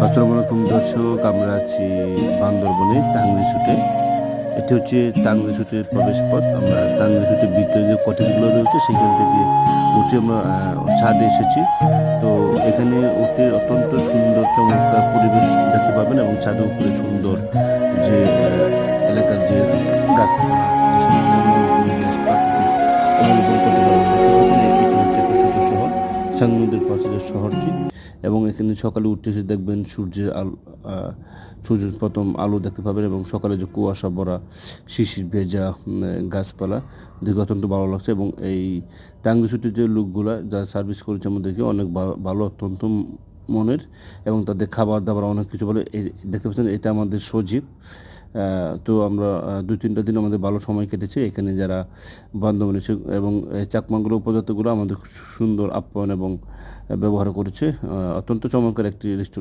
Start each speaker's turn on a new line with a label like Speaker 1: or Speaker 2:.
Speaker 1: আসসালামু আলাইকুম দর্শক, আমরা আছি বান্দরবনে টাংরিছুটে। এটি হচ্ছে টাংরিছুটের প্রবেশপথ। আমরা টাংরিছুটের ভিতরে যে কটেজগুলো রয়েছে সেখান থেকে উঠে আমরা ছাদে এসেছি। তো এখানে উঠে অত্যন্ত সুন্দর চমৎকার পরিবেশ দেখতে পাবেন এবং ছাদের উপরে সুন্দর যে এলাকার যে গাছপালা, যে সুন্দর পরিবেশ, প্রাকৃতিক অবলোকন করতে পারবেন। দেখতে পাচ্ছেন এটি হচ্ছে একটা ছোট শহর, সাঙ্গু নদীর পাশে যে শহরটি। এবং এখানে সকালে উঠতে এসে দেখবেন সূর্যের আলো, সূর্যের প্রথম আলো দেখতে পাবেন এবং সকালে যে কুয়াশা ভরা শিশির ভেজা গাছপালা দেখে অত্যন্ত ভালো লাগছে। এবং এই টাঙ্গুছুটির যে লোকগুলা যারা সার্ভিস করেছে আমাদেরকে অনেক ভালো, অত্যন্ত মনের, এবং তাদের খাবার দাবার অনেক কিছু বলে। এই দেখতে পাচ্ছেন এটা আমাদের সজীব। তো আমরা 2-3টা দিন আমাদের ভালো সময় কেটেছে এখানে যারা বান্ধবী এবং চাকমাগুলো উপজাতিগুলো আমাদের সুন্দর আপ্যায়ন এবং ব্যবহার করেছে। অত্যন্ত চমৎকার একটি রেস্টুরেন্ট।